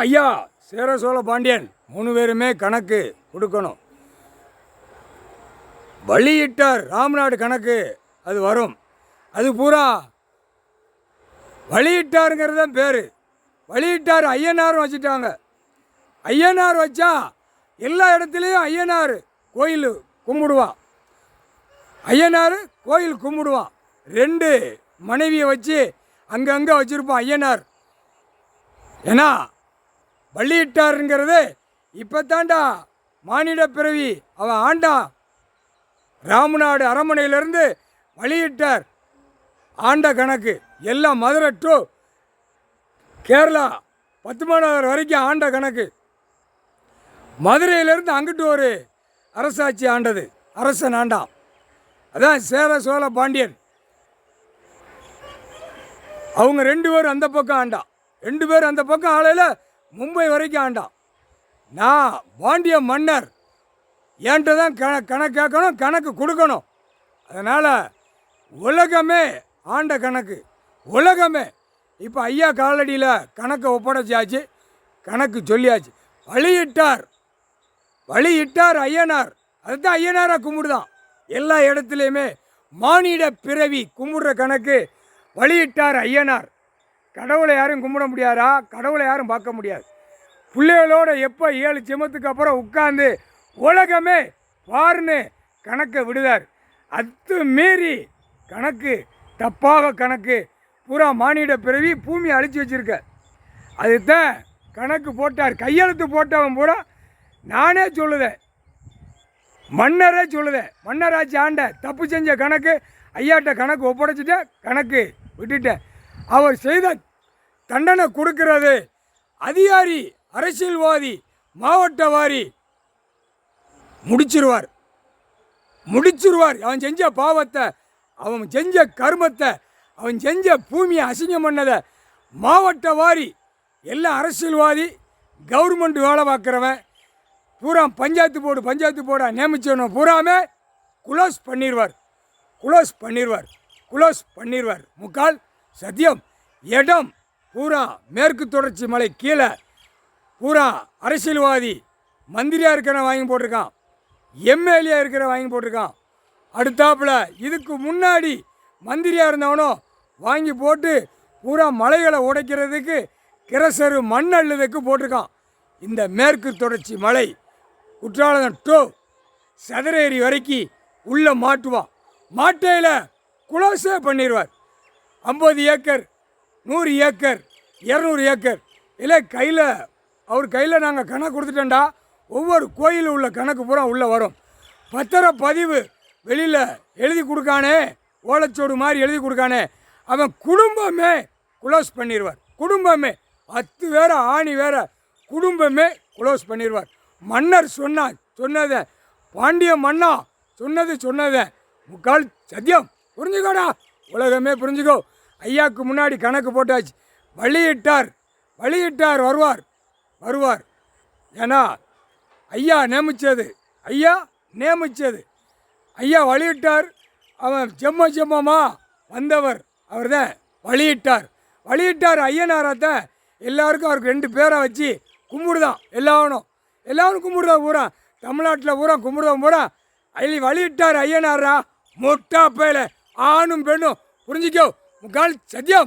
ஐயா சேர சோழ பாண்டியன் 3 பேருமே கணக்கு கொடுக்கணும். வழியிட்டார் ராமநாடு கணக்கு அது வரும். அது பூரா வழியிட்டாருங்கிறது தான் பேர். வழியிட்டார் ஐயனாரும் வச்சுட்டாங்க. ஐயனார் வச்சா எல்லா இடத்துலையும் ஐயனார் கோயில் கும்பிடுவான். ஐயனார் கோயில் கும்பிடுவான். 2 மனைவியை வச்சு அங்கங்கே வச்சுருப்பான் ஐயனார். ஏன்னா வள்ளியிட்டாருங்கிறது இப்போ தாண்டா மானிட பிறவி அவன் ஆண்டான். ராமநாடு அரண்மனையிலேருந்து வழியிட்டார் ஆண்ட கணக்கு எல்லாம் மதுரை டு கேரளா பத்துமனார் வரைக்கும் ஆண்ட கணக்கு. மதுரையிலேருந்து அங்கிட்டு ஒரு அரசாட்சி ஆண்டது, அரசன் ஆண்டான். அதான் சேர சோழ பாண்டியன். அவங்க 2 பேரும் அந்த பக்கம் ஆண்டான். 2 பேரும் அந்த பக்கம் ஆளையில் மும்பை வரைக்கும் ஆண்டான். நான் பாண்டிய மன்னர், என்கிட்ட தான் கணக்கு கேட்கணும், கணக்கு கொடுக்கணும். அதனால் உலகமே ஆண்ட கணக்கு, உலகமே. இப்போ ஐயா காலடியில் கணக்கை ஒப்படைச்சாச்சு, கணக்கு சொல்லியாச்சு. வழியிட்டார் ஐயனார். அதுதான் ஐயனாராக கும்பிடுதான். எல்லா இடத்துலையுமே மானிட பிறவி கும்பிடுற கணக்கு வழியிட்டார் ஐயனார். கடவுளை யாரும் கும்பிட முடியாதா? கடவுளை யாரும் பார்க்க முடியாது. பிள்ளைகளோட எப்போ 7 சிமத்துக்கு அப்புறம் உட்காந்து உலகமே பாருன்னு கணக்கை விடுதார். அது மீறி கணக்கு தப்பாக கணக்கு பூரா மானிட பிறவி பூமியை அழிச்சு வச்சுருக்க. அதுதான் கணக்கு போட்டார். கையெழுத்து போட்டவன் பூரா நானே சொல்லுதேன், மன்னரே சொல்லுதேன். மன்னராட்சி ஆண்ட தப்பு செஞ்ச கணக்கு ஐயாட்ட கணக்கு ஒப்படைச்சிட்டேன், கணக்கு விட்டுட்டேன். அவர் செய்த தண்டனை கொடுக்கிறது அதிகாரி, அரசியல்வாதி, மாவட்டவாரி முடிச்சிருவார். அவன் செஞ்ச பாவத்தை, அவன் செஞ்ச கர்மத்தை, அவன் செஞ்ச பூமியை அசிங்கம் பண்ணதை மாவட்டவாரி எல்லாம் அரசியல்வாதி, கவர்மெண்ட் வேலை பார்க்குறவன் பூரா பஞ்சாயத்து போர்டை நியமிச்சவனை பூராமே குளோஸ் பண்ணிடுவார். முக்கால் சத்தியம். இடம் பூரா மேற்கு தொடர்ச்சி மலை கீழே பூரா அரசியல்வாதி, மந்திரியாக இருக்கிற வாங்கி போட்டிருக்கான், எம்எல்ஏ இருக்கிற வாங்கி போட்டிருக்கான். அடுத்தாப்புல இதுக்கு முன்னாடி மந்திரியாக இருந்தவனோ வாங்கி போட்டு பூரா மலைகளை உடைக்கிறதுக்கு கிரசரு மண் அள்ளுறதுக்கு போட்டிருக்கான். இந்த மேற்கு தொடர்ச்சி மலை குற்றாலம் டு சதுரேரி வரைக்கும் உள்ளே மாட்டுவான். மாட்டையில் குளோஸே பண்ணிடுவார். 50 ஏக்கர், 100 ஏக்கர், 200 ஏக்கர் இல்லை அவர் கையில் நாங்கள் கணக்கு கொடுத்துட்டோண்டா. ஒவ்வொரு கோயிலும் உள்ள கணக்கு பூரா உள்ளே வரும். பத்திரப்பதிவு வெளியில் எழுதி கொடுக்கானே, ஓலைச்சோடு மாதிரி எழுதி கொடுக்கானே, அவன் குடும்பமே குளோஸ் பண்ணிடுவார். குடும்பமே 10 வேற ஆணி வேற குடும்பமே குளோஸ் பண்ணிடுவார். மன்னர் சொன்னதை, பாண்டிய மன்னா சொன்னதை முக்கால் சத்தியம். புரிஞ்சுக்கோடா, உலகமே புரிஞ்சுக்கோ. ஐயாவுக்கு முன்னாடி கணக்கு போட்டாச்சு. வழியிட்டார் வருவார். ஏன்னா ஐயா நியமிச்சது. ஐயா வழியிட்டார். அவன் ஜெம்மமா வந்தவர், அவர் தான் வழியிட்டார் ஐயனாரத்தை. எல்லாருக்கும் அவருக்கு 2 பேரை வச்சு கும்பிடுதான். எல்லாரும் கும்பிடுதான். பூரா தமிழ்நாட்டில் பூரா கும்பிடுதான். பூரா வழியிட்டார் ஐயனாரா. மொட்டா பேல ஆணும் பெண்ணும் புரிஞ்சிக்கோ. முக்கால் சத்தியம்.